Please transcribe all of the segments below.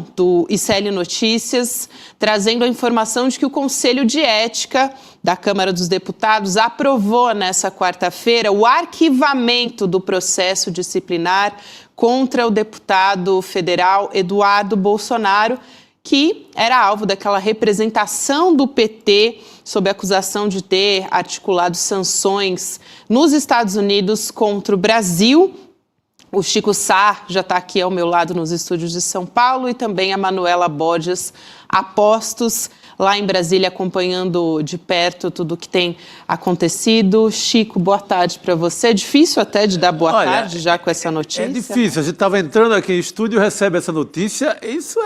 Do ICL Notícias, trazendo a informação de que o Conselho de Ética da Câmara dos Deputados aprovou nessa quarta-feira o arquivamento do processo disciplinar contra o deputado federal Eduardo Bolsonaro, que era alvo daquela representação do PT sob a acusação de ter articulado sanções nos Estados Unidos contra o Brasil. O Chico Sá já está aqui ao meu lado nos estúdios de São Paulo e também a Manuela Borges, apostos lá em Brasília, acompanhando de perto tudo o que tem acontecido. Chico, boa tarde para você. Difícil até de dar boa tarde já com essa notícia. É difícil. A gente estava entrando aqui em estúdio e recebe essa notícia. Isso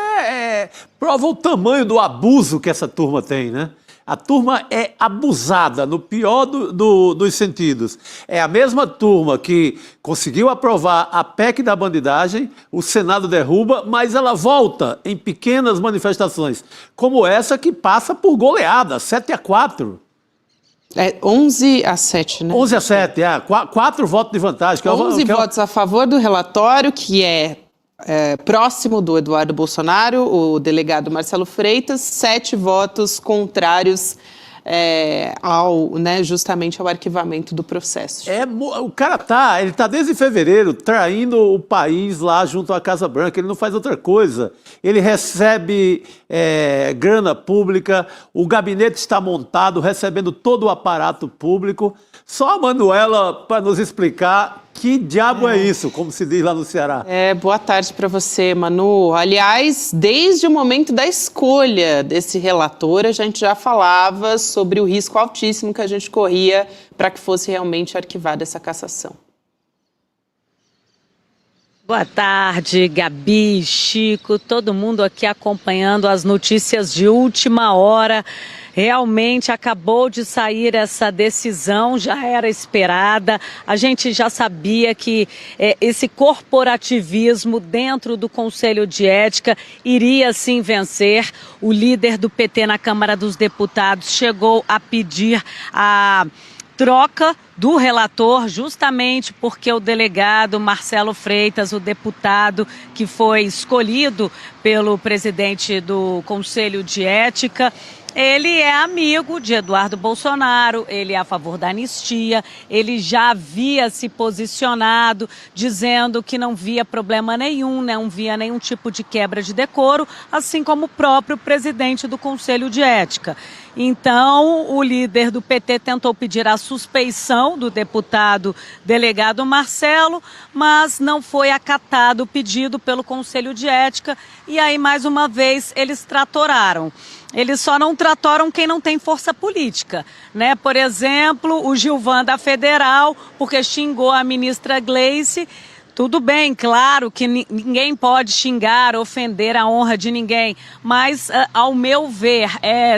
prova o tamanho do abuso que essa turma tem, né? A turma é abusada, no pior dos sentidos. É a mesma turma que conseguiu aprovar a PEC da bandidagem, o Senado derruba, mas ela volta em pequenas manifestações, como essa que passa por goleada, 7-4. 11-7, né? 11-7, 4 votos de vantagem. 11 votos a favor do relatório, que é próximo do Eduardo Bolsonaro, o delegado Marcelo Freitas, 7 votos contrários justamente ao arquivamento do processo. O cara ele tá desde fevereiro traindo o país lá junto à Casa Branca, ele não faz outra coisa. Ele recebe grana pública, o gabinete está montado, recebendo todo o aparato público. Só a Manuela para nos explicar que diabo é isso, como se diz lá no Ceará. Boa tarde para você, Manu. Aliás, desde o momento da escolha desse relator, a gente já falava sobre o risco altíssimo que a gente corria para que fosse realmente arquivada essa cassação. Boa tarde, Gabi, Chico, todo mundo aqui acompanhando as notícias de última hora. Realmente acabou de sair essa decisão, já era esperada. A gente já sabia que esse corporativismo dentro do Conselho de Ética iria sim vencer. O líder do PT na Câmara dos Deputados chegou a pedir a troca do relator, justamente porque o delegado Marcelo Freitas, o deputado que foi escolhido pelo presidente do Conselho de Ética, ele é amigo de Eduardo Bolsonaro, ele é a favor da anistia, ele já havia se posicionado dizendo que não via problema nenhum, não via nenhum tipo de quebra de decoro, assim como o próprio presidente do Conselho de Ética. Então, o líder do PT tentou pedir a suspeição do deputado delegado Marcelo, mas não foi acatado o pedido pelo Conselho de Ética e aí, mais uma vez, eles tratoraram. Eles só não tratoram quem não tem força política, né? Por exemplo, o Gilvan da Federal, porque xingou a ministra Gleice. Tudo bem, claro que ninguém pode xingar, ofender a honra de ninguém, mas, ao meu ver,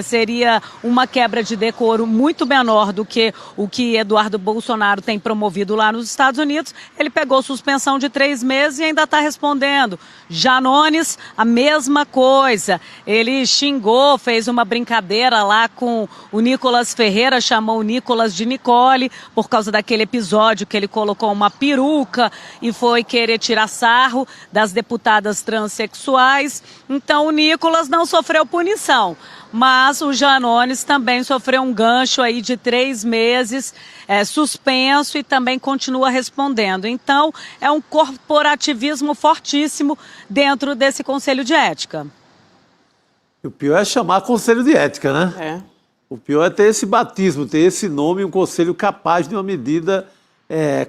seria uma quebra de decoro muito menor do que o que Eduardo Bolsonaro tem promovido lá nos Estados Unidos. Ele pegou suspensão de 3 meses e ainda está respondendo. Janones, a mesma coisa. Ele xingou, fez uma brincadeira lá com o Nicolas Ferreira, chamou o Nicolas de Nicole, por causa daquele episódio que ele colocou uma peruca e foi querer tirar sarro das deputadas transexuais. Então o Nicolas não sofreu punição, mas o Janones também sofreu um gancho aí de 3 meses, suspenso, e também continua respondendo. Então é um corporativismo fortíssimo dentro desse Conselho de Ética. O pior é chamar Conselho de Ética, né? O pior é ter esse batismo, ter esse nome, um conselho capaz de uma medida,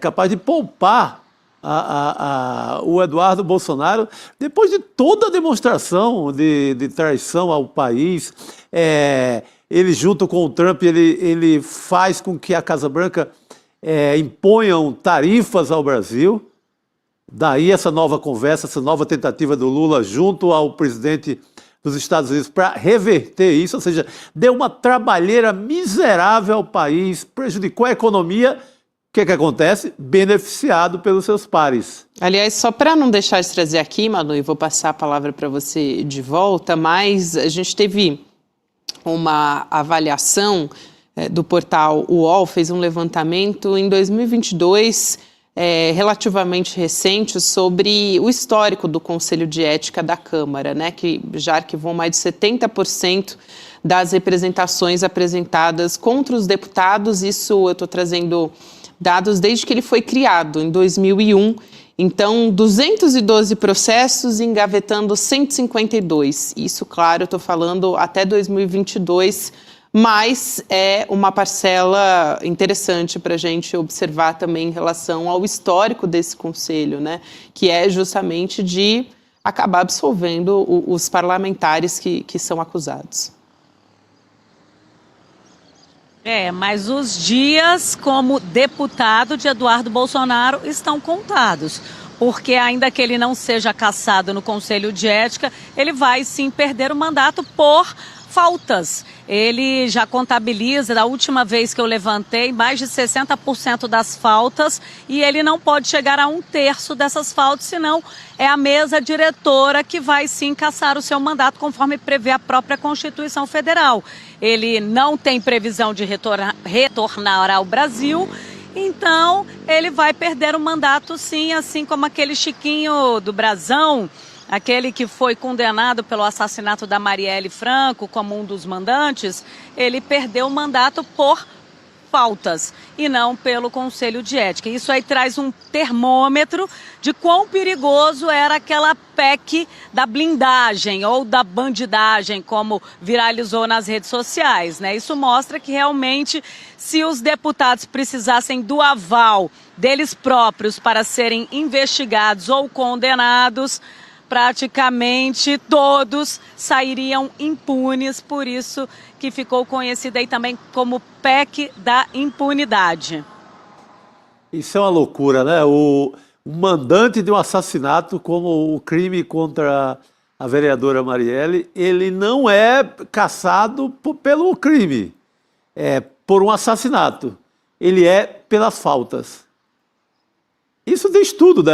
capaz de poupar o Eduardo Bolsonaro, depois de toda a demonstração de traição ao país. Ele, junto com o Trump, ele faz com que a Casa Branca imponham tarifas ao Brasil. Daí essa nova conversa, essa nova tentativa do Lula junto ao presidente dos Estados Unidos para reverter isso, ou seja, deu uma trabalheira miserável ao país, prejudicou a economia. O que acontece? Beneficiado pelos seus pares. Aliás, só para não deixar de trazer aqui, Manu, e vou passar a palavra para você de volta, mas a gente teve uma avaliação do portal UOL, fez um levantamento em 2022, relativamente recentes sobre o histórico do Conselho de Ética da Câmara, né, que já arquivou mais de 70% das representações apresentadas contra os deputados. Isso eu estou trazendo dados desde que ele foi criado, em 2001. Então, 212 processos engavetando 152. Isso, claro, eu estou falando até 2022, mas é uma parcela interessante para a gente observar também em relação ao histórico desse conselho, né? Que é justamente de acabar absolvendo os parlamentares que são acusados. Mas os dias como deputado de Eduardo Bolsonaro estão contados, porque ainda que ele não seja cassado no Conselho de Ética, ele vai sim perder o mandato por faltas. Ele já contabiliza, da última vez que eu levantei, mais de 60% das faltas, e ele não pode chegar a 1/3 dessas faltas, senão é a mesa diretora que vai sim cassar o seu mandato, conforme prevê a própria Constituição Federal. Ele não tem previsão de retornar ao Brasil, então ele vai perder o mandato sim, assim como aquele Chiquinho do Brasão, aquele que foi condenado pelo assassinato da Marielle Franco como um dos mandantes. Ele perdeu o mandato por faltas e não pelo Conselho de Ética. Isso aí traz um termômetro de quão perigoso era aquela PEC da blindagem ou da bandidagem, como viralizou nas redes sociais, né? Isso mostra que realmente, se os deputados precisassem do aval deles próprios para serem investigados ou condenados, praticamente todos sairiam impunes, por isso que ficou conhecida aí também como PEC da impunidade. Isso é uma loucura, né? O mandante de um assassinato, como o crime contra a vereadora Marielle, ele não é cassado pelo crime, por um assassinato. Ele é pelas faltas. Isso diz tudo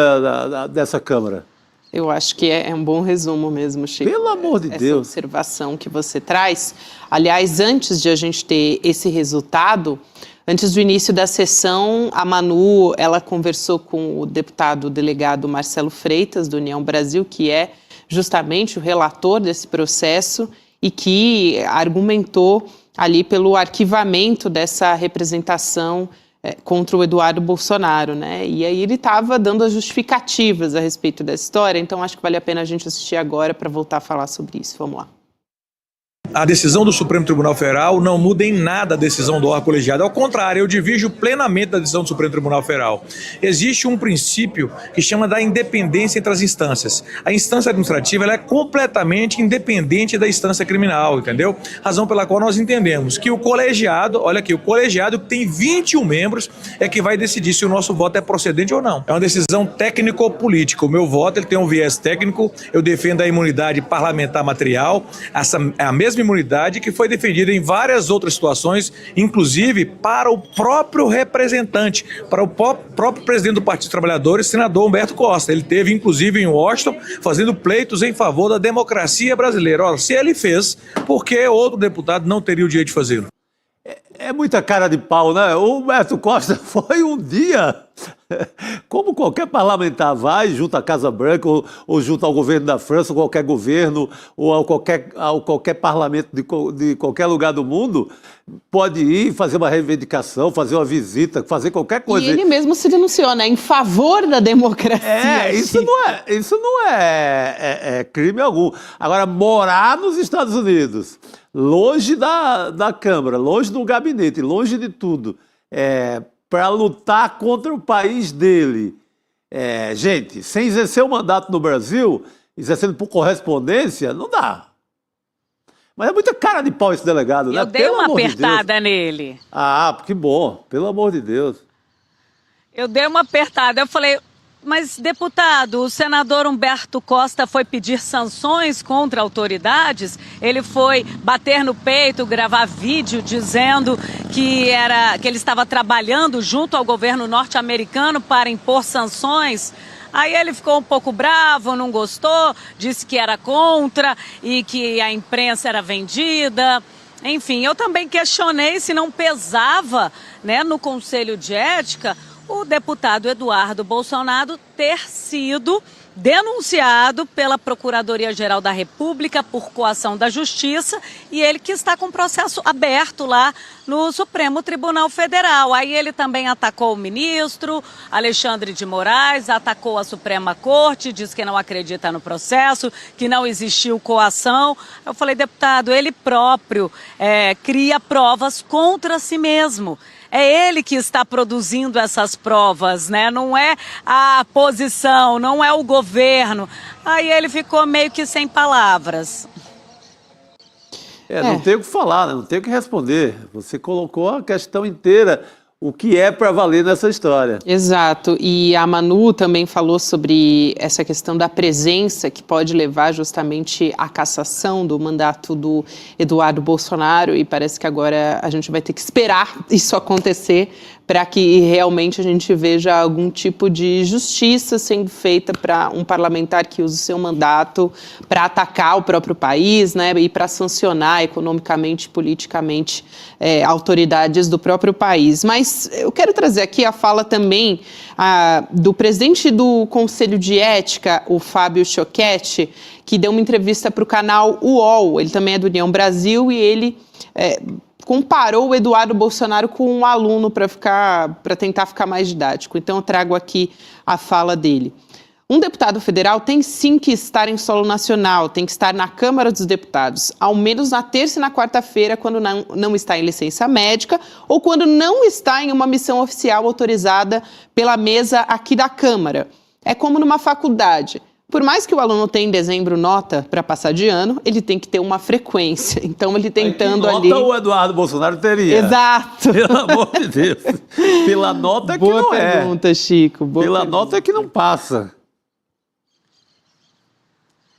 dessa Câmara. Eu acho que é um bom resumo mesmo, Chico. Pelo amor de Deus. Essa observação que você traz. Aliás, antes de a gente ter esse resultado, antes do início da sessão, a Manu, ela conversou com o deputado delegado Marcelo Freitas, do União Brasil, que é justamente o relator desse processo e que argumentou ali pelo arquivamento dessa representação contra o Eduardo Bolsonaro, né? E aí ele estava dando as justificativas a respeito dessa história, então acho que vale a pena a gente assistir agora para voltar a falar sobre isso. Vamos lá. A decisão do Supremo Tribunal Federal não muda em nada a decisão do órgão colegiado. Ao contrário, eu divirjo plenamente da decisão do Supremo Tribunal Federal. Existe um princípio que chama da independência entre as instâncias. A instância administrativa ela é completamente independente da instância criminal, entendeu? Razão pela qual nós entendemos que o colegiado, olha aqui, o colegiado que tem 21 membros é que vai decidir se o nosso voto é procedente ou não. É uma decisão técnico-política. O meu voto ele tem um viés técnico, eu defendo a imunidade parlamentar material, essa é a mesma imunidade que foi defendida em várias outras situações, inclusive para o próprio representante, para o próprio presidente do Partido dos Trabalhadores, senador Humberto Costa. Ele teve, inclusive, em Washington, fazendo pleitos em favor da democracia brasileira. Ora, se ele fez, por que outro deputado não teria o direito de fazê-lo? É muita cara de pau, né? O Humberto Costa foi um dia, como qualquer parlamentar vai, junto à Casa Branca, ou junto ao governo da França, ou qualquer governo, ou ao qualquer parlamento de qualquer lugar do mundo, pode ir fazer uma reivindicação, fazer uma visita, fazer qualquer coisa. E ele mesmo se denunciou, né? Em favor da democracia. Isso não é crime algum. Agora, morar nos Estados Unidos, longe da Câmara, longe do gabinete, longe de tudo, para lutar contra o país dele. Gente, sem exercer o mandato no Brasil, exercendo por correspondência, não dá. Mas é muita cara de pau esse delegado, né? Eu dei uma apertada nele. Ah, que bom, pelo amor de Deus. Eu dei uma apertada, eu falei... Mas, deputado, o senador Humberto Costa foi pedir sanções contra autoridades? Ele foi bater no peito, gravar vídeo dizendo que ele estava trabalhando junto ao governo norte-americano para impor sanções? Aí ele ficou um pouco bravo, não gostou, disse que era contra e que a imprensa era vendida. Enfim, eu também questionei se não pesava, né, no Conselho de Ética o deputado Eduardo Bolsonaro ter sido denunciado pela Procuradoria-Geral da República por coação da Justiça, e ele que está com processo aberto lá no Supremo Tribunal Federal. Aí ele também atacou o ministro Alexandre de Moraes, atacou a Suprema Corte, diz que não acredita no processo, que não existiu coação. Eu falei, deputado, ele próprio cria provas contra si mesmo. É ele que está produzindo essas provas, né? Não é a posição, não é o governo. Aí ele ficou meio que sem palavras. Não tem o que falar, não tem o que responder. Você colocou a questão inteira, o que é para valer nessa história. Exato, e a Manu também falou sobre essa questão da presença que pode levar justamente à cassação do mandato do Eduardo Bolsonaro, e parece que agora a gente vai ter que esperar isso acontecer para que realmente a gente veja algum tipo de justiça sendo feita para um parlamentar que usa o seu mandato para atacar o próprio país, né, e para sancionar economicamente e politicamente autoridades do próprio país. Mas eu quero trazer aqui a fala também do presidente do Conselho de Ética, o Fábio Choquette, que deu uma entrevista para o canal UOL. Ele também é do União Brasil e ele comparou o Eduardo Bolsonaro com um aluno para tentar ficar mais didático. Então eu trago aqui a fala dele. Um deputado federal tem sim que estar em solo nacional, tem que estar na Câmara dos Deputados, ao menos na terça e na quarta-feira, quando não está em licença médica ou quando não está em uma missão oficial autorizada pela mesa aqui da Câmara. É como numa faculdade. Por mais que o aluno tenha em dezembro nota para passar de ano, ele tem que ter uma frequência. Então, ele tentando ali... Nota o Eduardo Bolsonaro teria. Exato. Pelo amor de Deus. Pela nota é que boa não pergunta, Chico. Pela nota é que não passa.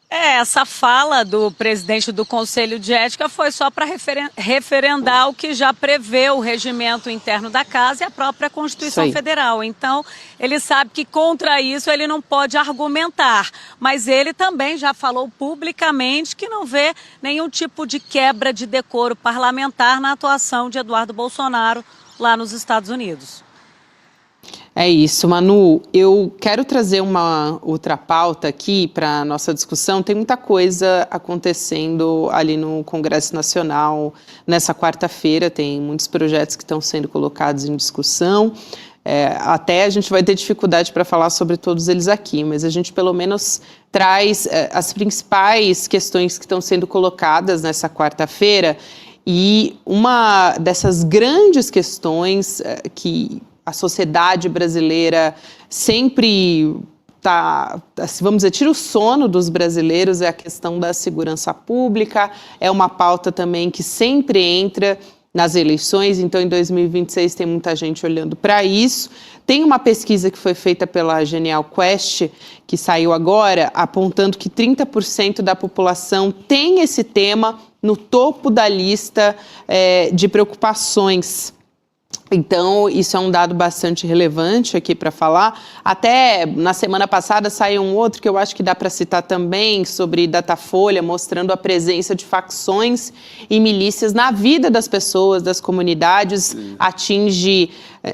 Essa fala do presidente do Conselho de Ética foi só para referendar o que já prevê o regimento interno da Casa e a própria Constituição Federal. Então, ele sabe que contra isso ele não pode argumentar, mas ele também já falou publicamente que não vê nenhum tipo de quebra de decoro parlamentar na atuação de Eduardo Bolsonaro lá nos Estados Unidos. É isso, Manu. Eu quero trazer uma outra pauta aqui para a nossa discussão. Tem muita coisa acontecendo ali no Congresso Nacional nessa quarta-feira. Tem muitos projetos que estão sendo colocados em discussão. Até a gente vai ter dificuldade para falar sobre todos eles aqui, mas a gente pelo menos traz as principais questões que estão sendo colocadas nessa quarta-feira. E uma dessas grandes questões que a sociedade brasileira sempre vamos dizer, tira o sono dos brasileiros, é a questão da segurança pública, é uma pauta também que sempre entra nas eleições, então em 2026 tem muita gente olhando para isso. Tem uma pesquisa que foi feita pela Genial Quest, que saiu agora, apontando que 30% da população tem esse tema no topo da lista de preocupações. Então, isso é um dado bastante relevante aqui para falar. Até na semana passada saiu um outro que eu acho que dá para citar também, sobre Datafolha, mostrando a presença de facções e milícias na vida das pessoas, das comunidades. Atinge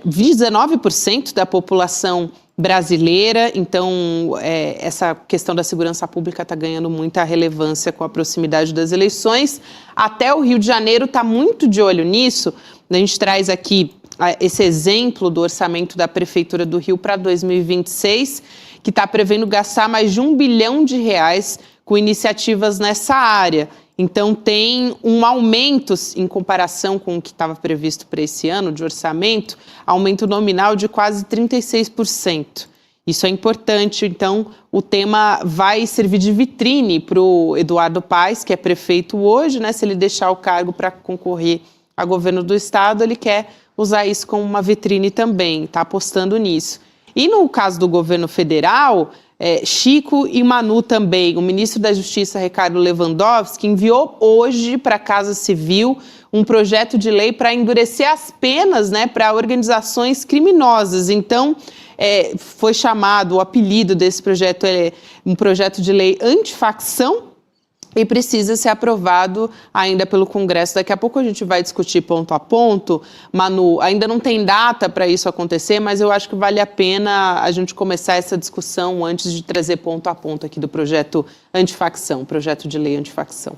19% da população brasileira. Então, essa questão da segurança pública está ganhando muita relevância com a proximidade das eleições. Até o Rio de Janeiro está muito de olho nisso. A gente traz aqui esse exemplo do orçamento da Prefeitura do Rio para 2026, que está prevendo gastar mais de R$1 bilhão com iniciativas nessa área. Então, tem um aumento, em comparação com o que estava previsto para esse ano de orçamento, aumento nominal de quase 36%. Isso é importante, então o tema vai servir de vitrine para o Eduardo Paes, que é prefeito hoje, né? Se ele deixar o cargo para concorrer a governo do estado, ele quer usar isso como uma vitrine também, está apostando nisso. E no caso do governo federal, Chico e Manu também, o ministro da Justiça, Ricardo Lewandowski, enviou hoje para a Casa Civil um projeto de lei para endurecer as penas, né, para organizações criminosas. Então, foi chamado, o apelido desse projeto é um projeto de lei antifacção. e precisa ser aprovado ainda pelo Congresso. Daqui a pouco a gente vai discutir ponto a ponto. Manu, ainda não tem data para isso acontecer, mas eu acho que vale a pena a gente começar essa discussão antes de trazer ponto a ponto aqui do projeto antifacção, projeto de lei antifacção.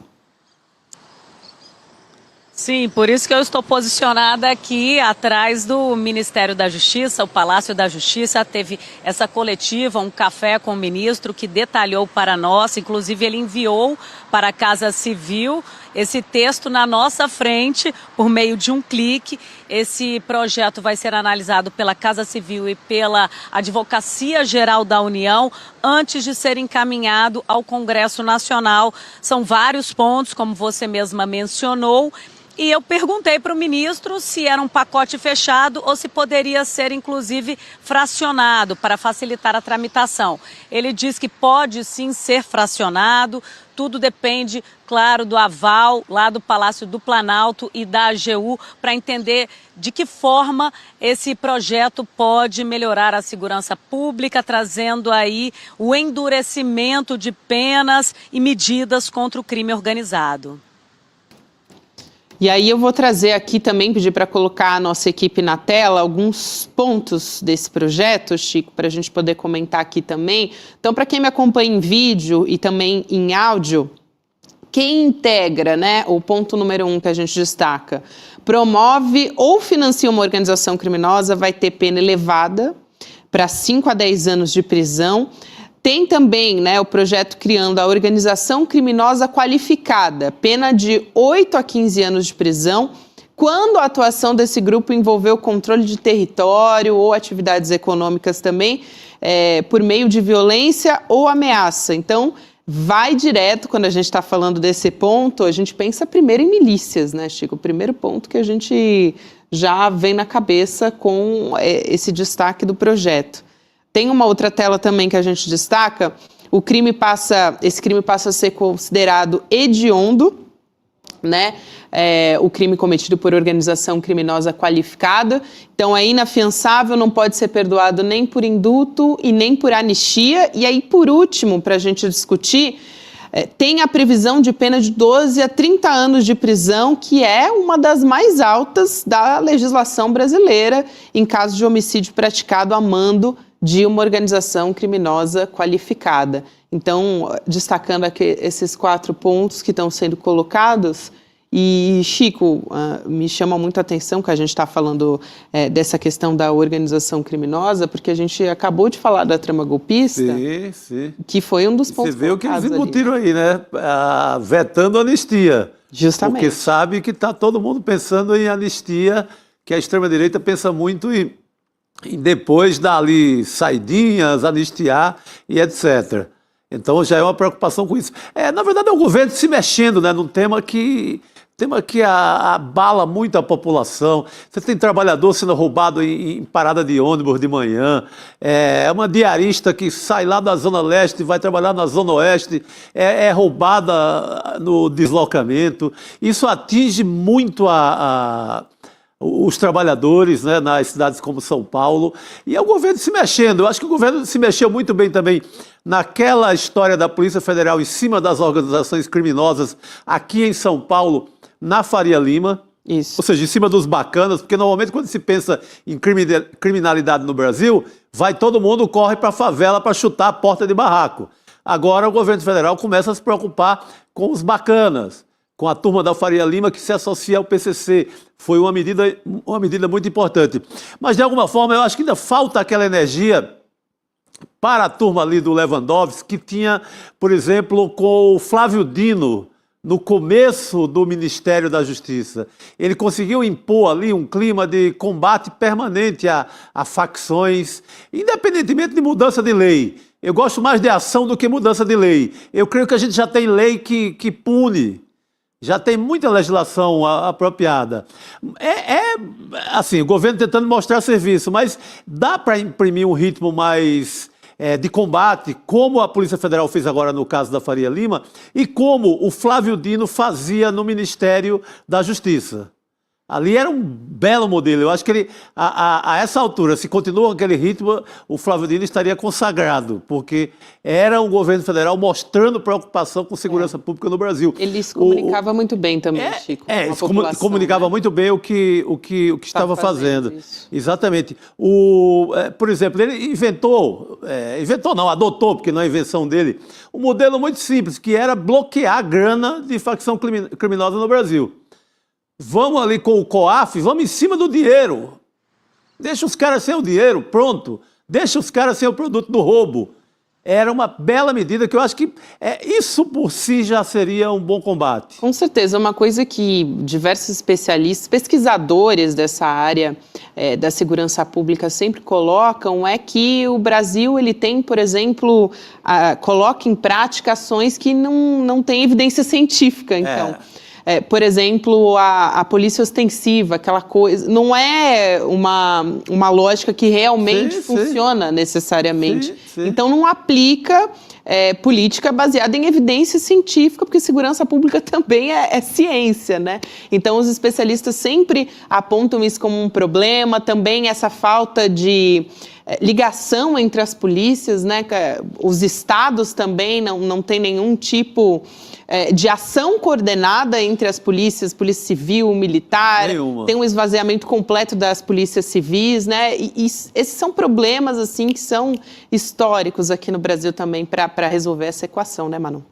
Sim, por isso que eu estou posicionada aqui atrás do Ministério da Justiça, o Palácio da Justiça. Teve essa coletiva, um café com o ministro que detalhou para nós, inclusive ele enviou para a Casa Civil esse texto na nossa frente por meio de um clique. Esse projeto vai ser analisado pela Casa Civil e pela Advocacia Geral da União antes de ser encaminhado ao Congresso Nacional. São vários pontos, como você mesma mencionou. E eu perguntei para o ministro se era um pacote fechado ou se poderia ser, inclusive, fracionado para facilitar a tramitação. Ele diz que pode sim ser fracionado, tudo depende, claro, do aval lá do Palácio do Planalto e da AGU para entender de que forma esse projeto pode melhorar a segurança pública, trazendo aí o endurecimento de penas e medidas contra o crime organizado. E aí eu vou trazer aqui também, pedir para colocar a nossa equipe na tela, alguns pontos desse projeto, Chico, para a gente poder comentar aqui também. Então, para quem me acompanha em vídeo e também em áudio, quem integra, né, o ponto número 1 que a gente destaca, promove ou financia uma organização criminosa, vai ter pena elevada para 5 a 10 anos de prisão. Tem também, né, o projeto criando a organização criminosa qualificada, pena de 8 a 15 anos de prisão, quando a atuação desse grupo envolveu controle de território ou atividades econômicas também, por meio de violência ou ameaça. Então, vai direto, quando a gente está falando desse ponto, a gente pensa primeiro em milícias, né, Chico? O primeiro ponto que a gente já vem na cabeça com esse destaque do projeto. Tem uma outra tela também que a gente destaca, esse crime passa a ser considerado hediondo, né? O crime cometido por organização criminosa qualificada. Então é inafiançável, não pode ser perdoado nem por indulto e nem por anistia. E aí, por último, para a gente discutir, tem a previsão de pena de 12 a 30 anos de prisão, que é uma das mais altas da legislação brasileira em caso de homicídio praticado a mando de uma organização criminosa qualificada. Então, destacando aqui esses 4 pontos que estão sendo colocados. E, Chico, me chama muito a atenção que a gente está falando dessa questão da organização criminosa, porque a gente acabou de falar da trama golpista, sim. Que foi um dos pontos. Você vê o que eles embutiram aí, né? Vetando a anistia. Justamente. Porque sabe que está todo mundo pensando em anistia, que a extrema-direita pensa muito em depois dar ali saidinhas, anistiar e etc. Então já é uma preocupação com isso. Na verdade é o governo se mexendo, né, num tema que abala muito a população. Você tem trabalhador sendo roubado em parada de ônibus de manhã, uma diarista que sai lá da Zona Leste e vai trabalhar na Zona Oeste, é roubada no deslocamento. Isso atinge muito os trabalhadores, né, nas cidades como São Paulo, e é o governo se mexendo. Eu acho que o governo se mexeu muito bem também naquela história da Polícia Federal em cima das organizações criminosas aqui em São Paulo, na Faria Lima. Isso. Ou seja, em cima dos bacanas, porque normalmente quando se pensa em criminalidade no Brasil, todo mundo corre para a favela para chutar a porta de barraco. Agora o governo federal começa a se preocupar com os bacanas, com a turma da Faria Lima que se associa ao PCC. Foi uma medida muito importante. Mas, de alguma forma, eu acho que ainda falta aquela energia para a turma ali do Lewandowski, que tinha, por exemplo, com o Flávio Dino, no começo do Ministério da Justiça. Ele conseguiu impor ali um clima de combate permanente a facções, independentemente de mudança de lei. Eu gosto mais de ação do que mudança de lei. Eu creio que a gente já tem lei que pune. Já tem muita legislação apropriada. Assim, o governo tentando mostrar serviço, mas dá para imprimir um ritmo mais de combate, como a Polícia Federal fez agora no caso da Faria Lima, e como o Flávio Dino fazia no Ministério da Justiça. Ali era um belo modelo. Eu acho que ele, a essa altura, se continua aquele ritmo, o Flávio Dino estaria consagrado, porque era um governo federal mostrando preocupação com segurança pública no Brasil. Ele se comunicava muito bem também, Chico. Comunicava muito bem o que estava fazendo. Isso. Exatamente. Por exemplo, ele adotou, porque não é invenção dele, um modelo muito simples, que era bloquear a grana de facção criminosa no Brasil. Vamos ali com o COAF, vamos em cima do dinheiro. Deixa os caras sem o dinheiro, pronto. Deixa os caras sem o produto do roubo. Era uma bela medida que eu acho que isso por si já seria um bom combate. Com certeza, uma coisa que diversos especialistas, pesquisadores dessa área da segurança pública sempre colocam é que o Brasil ele tem, por exemplo, coloca em prática ações que não têm evidência científica, então... por exemplo, a polícia ostensiva, aquela coisa, não é uma lógica que realmente funciona necessariamente. Sim. Então, não aplica política baseada em evidência científica, porque segurança pública também é ciência, né? Então, os especialistas sempre apontam isso como um problema, também essa falta de ligação entre as polícias, né? Os estados também não têm nenhum tipo de ação coordenada entre as polícias, polícia civil, militar, tem um esvaziamento completo das polícias civis, né? E esses são problemas assim que são históricos aqui no Brasil também para resolver essa equação, né, Manu?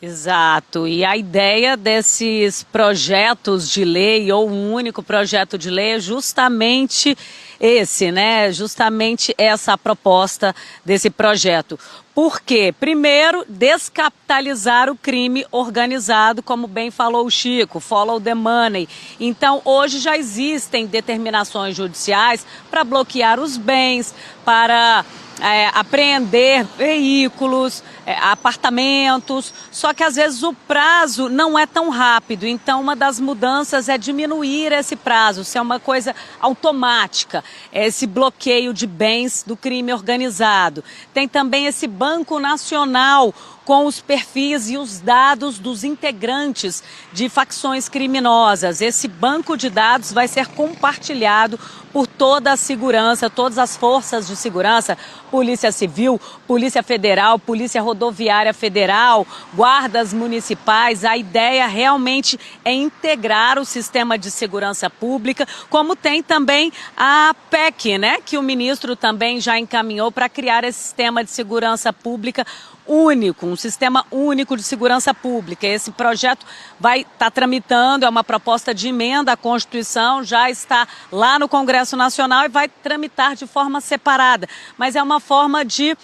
Exato, e a ideia desses projetos de lei, ou um único projeto de lei, é justamente esse, né? Justamente essa proposta desse projeto. Por quê? Primeiro, descapitalizar o crime organizado, como bem falou o Chico, follow the money. Então, hoje já existem determinações judiciais para bloquear os bens, para apreender veículos, apartamentos, só que às vezes o prazo não é tão rápido, então uma das mudanças é diminuir esse prazo, ser uma coisa automática, esse bloqueio de bens do crime organizado. Tem também esse Banco Nacional com os perfis e os dados dos integrantes de facções criminosas. Esse banco de dados vai ser compartilhado por toda a segurança, todas as forças de segurança, Polícia Civil, Polícia Federal, Polícia Rodoviária Federal, guardas municipais. A ideia realmente é integrar o sistema de segurança pública, como tem também a PEC, né, que o ministro também já encaminhou para criar esse sistema de segurança pública único, um sistema único de segurança pública. Esse projeto vai estar tramitando, é uma proposta de emenda à Constituição, já está lá no Congresso Nacional e vai tramitar de forma separada. Mas é uma forma de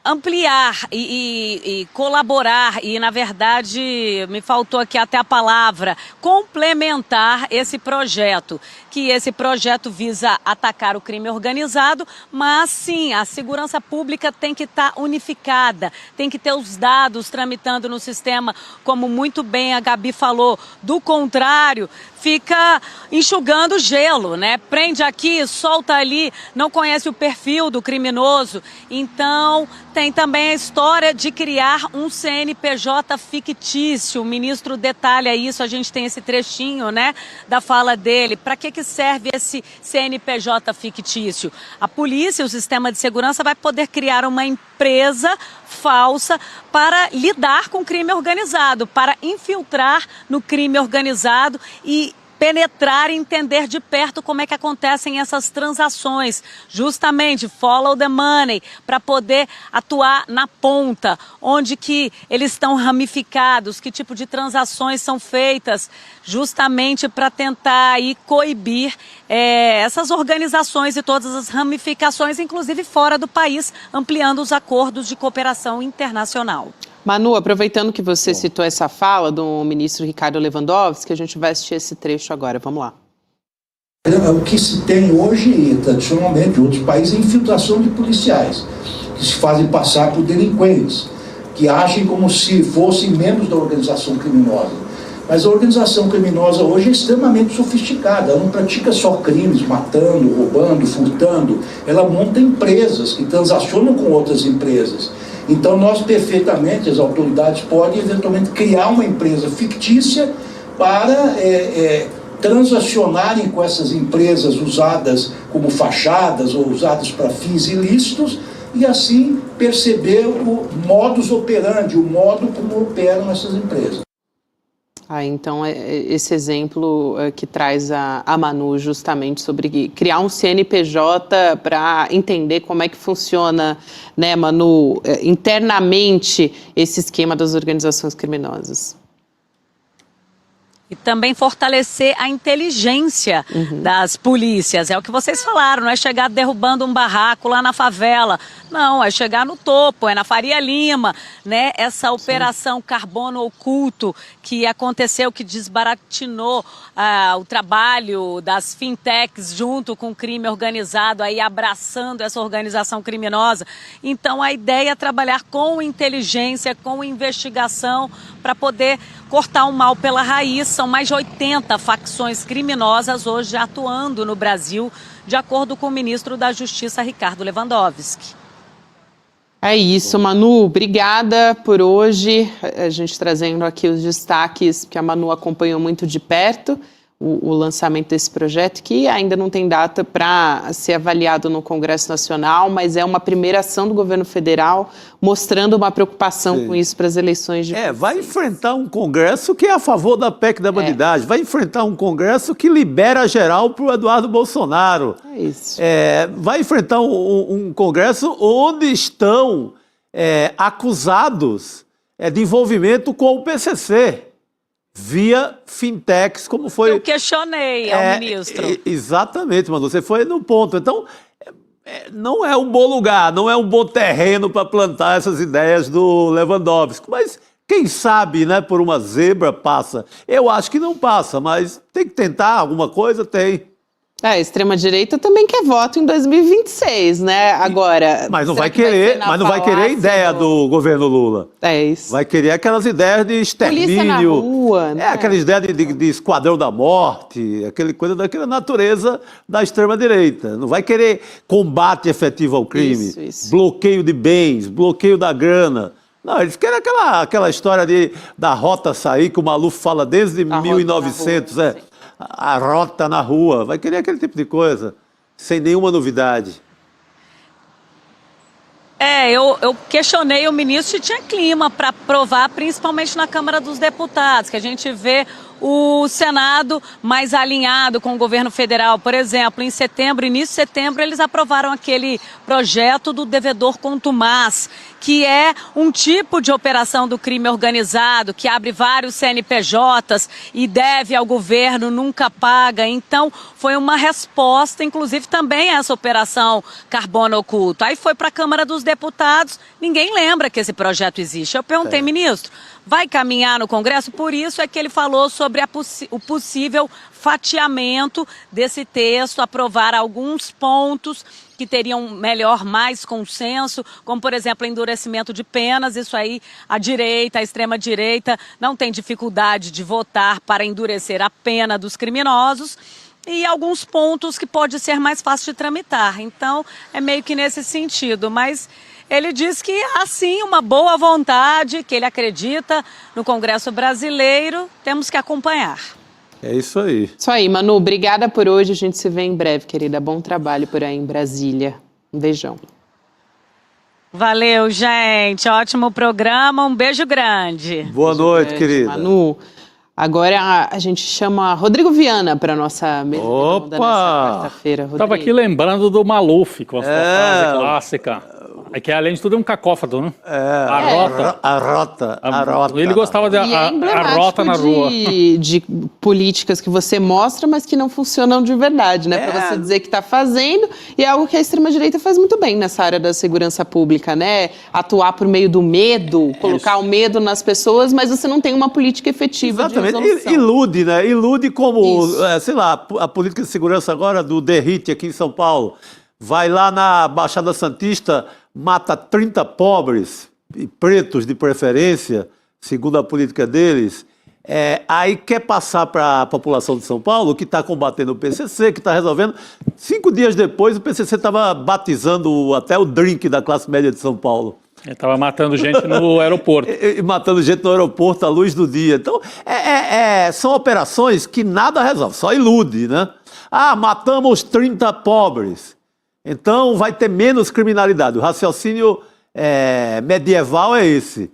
ampliar e colaborar e, na verdade, me faltou aqui até a palavra, complementar esse projeto, que esse projeto visa atacar o crime organizado, mas sim, a segurança pública tem que estar unificada, tem que ter os dados tramitando no sistema, como muito bem a Gabi falou. Do contrário, fica enxugando gelo, né? Prende aqui, solta ali, não conhece o perfil do criminoso. Então, tem também a história de criar um CNPJ fictício. O ministro detalha isso, a gente tem esse trechinho, né, da fala dele. Para que serve esse CNPJ fictício? A polícia, o sistema de segurança, vai poder criar uma empresa falsa para lidar com o crime organizado, para infiltrar no crime organizado e penetrar e entender de perto como é que acontecem essas transações, justamente follow the money, para poder atuar na ponta, onde que eles estão ramificados, que tipo de transações são feitas, justamente para tentar aí coibir essas organizações e todas as ramificações, inclusive fora do país, ampliando os acordos de cooperação internacional. Manu, aproveitando que você citou essa fala do ministro Ricardo Lewandowski, a gente vai assistir esse trecho agora. Vamos lá. O que se tem hoje, tradicionalmente, em outros países, é infiltração de policiais, que se fazem passar por delinquentes, que agem como se fossem membros da organização criminosa. Mas a organização criminosa hoje é extremamente sofisticada, ela não pratica só crimes, matando, roubando, furtando, ela monta empresas que transacionam com outras empresas. Então, nós perfeitamente, as autoridades podem eventualmente criar uma empresa fictícia para transacionarem com essas empresas usadas como fachadas ou usadas para fins ilícitos e assim perceber o modus operandi, o modo como operam essas empresas. Então, esse exemplo que traz a Manu justamente sobre criar um CNPJ para entender como é que funciona, né, Manu, internamente esse esquema das organizações criminosas. E também fortalecer a inteligência das polícias. É o que vocês falaram, não é chegar derrubando um barraco lá na favela. Não, é chegar no topo, é na Faria Lima, né? Essa operação Carbono Oculto que aconteceu, que desbaratinou o trabalho das fintechs junto com o crime organizado, aí abraçando essa organização criminosa. Então a ideia é trabalhar com inteligência, com investigação, para poder cortar o mal pela raiz. São mais de 80 facções criminosas hoje atuando no Brasil, de acordo com o ministro da Justiça, Ricardo Lewandowski. É isso, Manu, obrigada por hoje. A gente trazendo aqui os destaques que a Manu acompanhou muito de perto, o lançamento desse projeto, que ainda não tem data para ser avaliado no Congresso Nacional, mas é uma primeira ação do governo federal, mostrando uma preocupação com isso para as eleições de 2026. Vai enfrentar um Congresso que é a favor da PEC da bandidagem, vai enfrentar um Congresso que libera geral para o Eduardo Bolsonaro. É isso. Vai enfrentar um Congresso onde estão acusados de envolvimento com o PCC. Via fintechs, como foi... Eu questionei ao ministro. Exatamente, Manu, você foi no ponto. Então, não é um bom lugar, não é um bom terreno para plantar essas ideias do Lewandowski. Mas, quem sabe, né, por uma zebra passa. Eu acho que não passa, mas tem que tentar alguma coisa, tem. A extrema-direita também quer voto em 2026, né? Agora. Mas não vai querer a ideia do governo Lula. É isso. Vai querer aquelas ideias de extermínio. Polícia na rua, né? Aquelas ideias de esquadrão da morte, aquela coisa daquela natureza da extrema-direita. Não vai querer combate efetivo ao crime, isso. Bloqueio de bens, bloqueio da grana. Não, eles querem aquela história da rota sair, que o Maluf fala desde 1900, a rota na rua, vai querer aquele tipo de coisa, sem nenhuma novidade. Eu questionei o ministro se tinha clima para aprovar, principalmente na Câmara dos Deputados, que a gente vê o Senado mais alinhado com o governo federal. Por exemplo, em setembro, início de setembro, eles aprovaram aquele projeto do devedor contumaz, que é um tipo de operação do crime organizado, que abre vários CNPJs e deve ao governo, nunca paga. Então, foi uma resposta, inclusive, também a essa operação Carbono Oculto. Aí foi para a Câmara dos Deputados, ninguém lembra que esse projeto existe. Eu perguntei, ministro, vai caminhar no Congresso? Por isso é que ele falou sobre o possível fatiamento desse texto, aprovar alguns pontos que teriam mais consenso, como, por exemplo, endurecimento de penas. Isso aí, a extrema-direita, não tem dificuldade de votar para endurecer a pena dos criminosos. E alguns pontos que pode ser mais fácil de tramitar. Então, é meio que nesse sentido, mas ele diz que há sim uma boa vontade, que ele acredita no Congresso brasileiro, temos que acompanhar. É isso aí. Isso aí, Manu, obrigada por hoje, a gente se vê em breve, querida. Bom trabalho por aí em Brasília. Um beijão. Valeu, gente, ótimo programa, um beijo grande. Boa noite, querida. Manu. Agora a gente chama Rodrigo Viana para a nossa mesa nessa quarta-feira. Estava aqui lembrando do Maluf, com a sua frase clássica. É que, além de tudo, é um cacófato, né? A rota. Ele gostava de a rota na rua. De políticas que você mostra, mas que não funcionam de verdade, né? Para você dizer que está fazendo, e é algo que a extrema-direita faz muito bem nessa área da segurança pública, né? Atuar por meio do medo, colocar o medo nas pessoas, mas você não tem uma política efetiva. Exatamente. Ilude, né? Ilude como, sei lá, a política de segurança agora do DERIT aqui em São Paulo. Vai lá na Baixada Santista, mata 30 pobres, e pretos de preferência, segundo a política deles. Aí quer passar para a população de São Paulo, que está combatendo o PCC, que está resolvendo. 5 dias depois, o PCC estava batizando até o drink da classe média de São Paulo. Ele estava matando gente no aeroporto. E matando gente no aeroporto à luz do dia. Então, são operações que nada resolve, só ilude, né? Ah, matamos 30 pobres, então vai ter menos criminalidade. O raciocínio medieval é esse.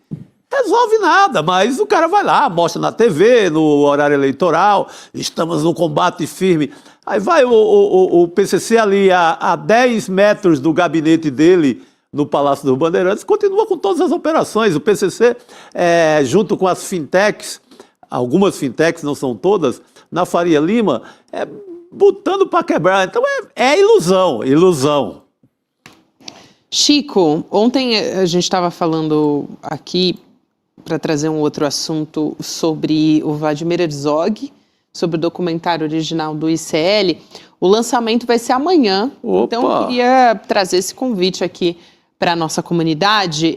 Resolve nada, mas o cara vai lá, mostra na TV, no horário eleitoral, estamos no combate firme. Aí vai o PCC ali a 10 metros do gabinete dele, no Palácio dos Bandeirantes, continua com todas as operações. O PCC, junto com as fintechs, algumas fintechs, não são todas, na Faria Lima, botando para quebrar. Então é ilusão. Chico, ontem a gente estava falando aqui, para trazer um outro assunto, sobre o Vladimir Herzog, sobre o documentário original do ICL. O lançamento vai ser amanhã. Opa. Então eu queria trazer esse convite aqui para a nossa comunidade.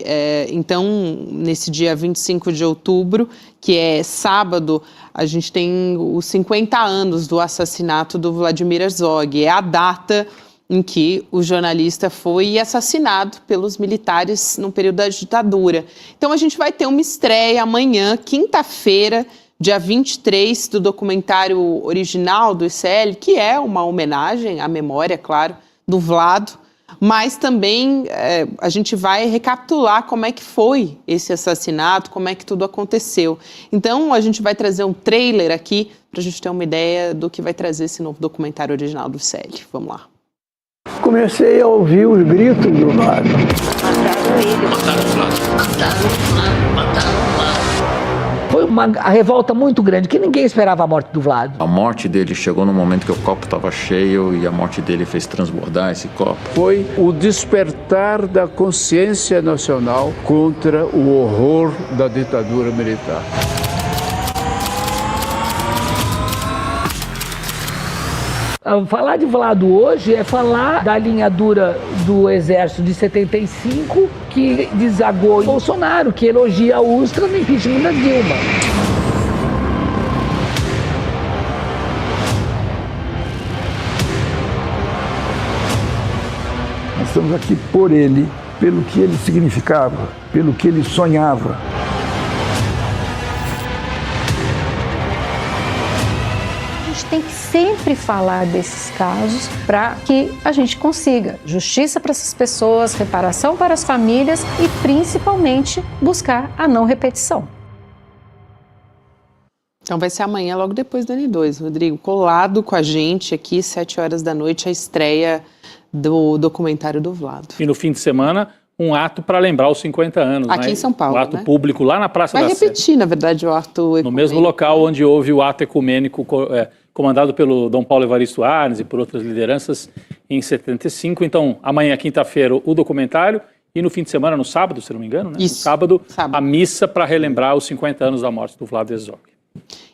Então, nesse dia 25 de outubro, que é sábado, a gente tem os 50 anos do assassinato do Vladimir Herzog. É a data em que o jornalista foi assassinado pelos militares no período da ditadura. Então a gente vai ter uma estreia amanhã, quinta-feira, dia 23, do documentário original do ICL, que é uma homenagem à memória, claro, do Vlado, mas também a gente vai recapitular como é que foi esse assassinato, como é que tudo aconteceu. Então a gente vai trazer um trailer aqui para a gente ter uma ideia do que vai trazer esse novo documentário original do ICL. Vamos lá. Comecei a ouvir os gritos do Vlado. Foi uma revolta muito grande, que ninguém esperava a morte do Vlado. A morte dele chegou no momento que o copo estava cheio e a morte dele fez transbordar esse copo. Foi o despertar da consciência nacional contra o horror da ditadura militar. Falar de Vlado hoje é falar da alinhadura do Exército de 75, que desagou em Bolsonaro, que elogia a Ustra no impeachment da Dilma. Nós estamos aqui por ele, pelo que ele significava, pelo que ele sonhava. Tem que sempre falar desses casos para que a gente consiga justiça para essas pessoas, reparação para as famílias e, principalmente, buscar a não repetição. Então vai ser amanhã, logo depois do N2, Rodrigo, colado com a gente aqui, 7 horas da noite, a estreia do documentário do Vlado. E no fim de semana, um ato para lembrar os 50 anos. Aqui, né? Em São Paulo, um ato público lá na Praça da Sé. Vai repetir, na verdade, o ato ecumênico. No mesmo local onde houve o ato ecumênico comandado pelo Dom Paulo Evaristo Arnes e por outras lideranças em 75. Então, amanhã, quinta-feira, o documentário e no fim de semana, no sábado, se não me engano, né? Isso. No sábado, a missa para relembrar os 50 anos da morte do Vlado Herzog.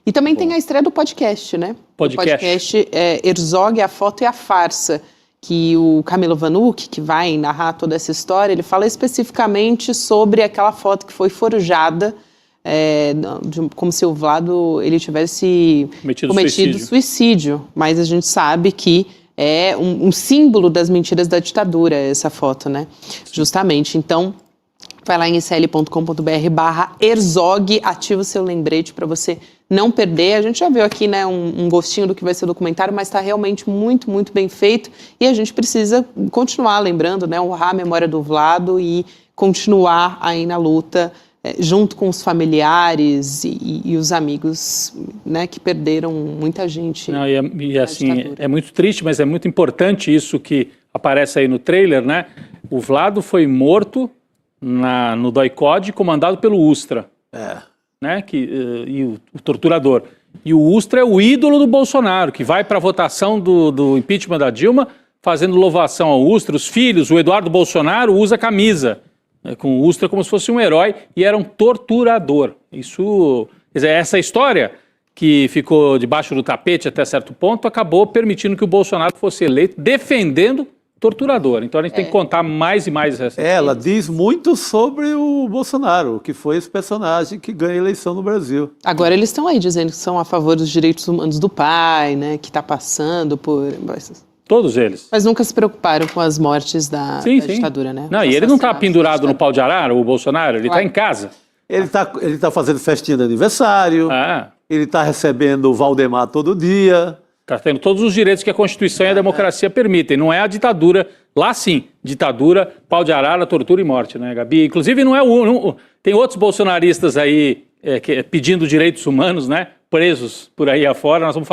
E também tem a estreia do podcast, né? Podcast. O podcast Herzog, a foto e a farsa, que o Camilo Vanucci, que vai narrar toda essa história, ele fala especificamente sobre aquela foto que foi forjada, como se o Vlado ele tivesse cometido suicídio. Mas a gente sabe que é um símbolo das mentiras da ditadura, essa foto, né? Justamente. Então, vai lá em icl.com.br/Herzog, ativa o seu lembrete para você não perder. A gente já viu aqui, né, um gostinho do que vai ser o documentário, mas está realmente muito, muito bem feito. E a gente precisa continuar lembrando, né, honrar a memória do Vlado e continuar aí na luta, junto com os familiares e os amigos, né, que perderam muita gente. Não, e assim, é muito triste, mas é muito importante isso que aparece aí no trailer, né? O Vlado foi morto no DOI-CODE, comandado pelo Ustra, né? E o torturador. E o Ustra é o ídolo do Bolsonaro, que vai para a votação do impeachment da Dilma, fazendo louvação ao Ustra. Os filhos, o Eduardo Bolsonaro usa camisa, com o Ustra como se fosse um herói, e era um torturador. Isso, quer dizer, essa história que ficou debaixo do tapete até certo ponto, acabou permitindo que o Bolsonaro fosse eleito defendendo torturador. Então a gente tem que contar mais e mais essa história. Ela diz muito sobre o Bolsonaro, que foi esse personagem que ganha a eleição no Brasil. Agora eles estão aí dizendo que são a favor dos direitos humanos do pai, né, que está passando por... Todos eles. Mas nunca se preocuparam com as mortes da ditadura, né? Não, e ele não está pendurado no pau de arara, o Bolsonaro, ele está em casa. Ele tá fazendo festinha de aniversário, ele está recebendo o Valdemar todo dia. Está tendo todos os direitos que a Constituição e a democracia permitem. Não é a ditadura, lá sim, ditadura, pau de arara, tortura e morte, né, Gabi? Inclusive não é tem outros bolsonaristas aí pedindo direitos humanos, né, presos por aí afora. Nós vamos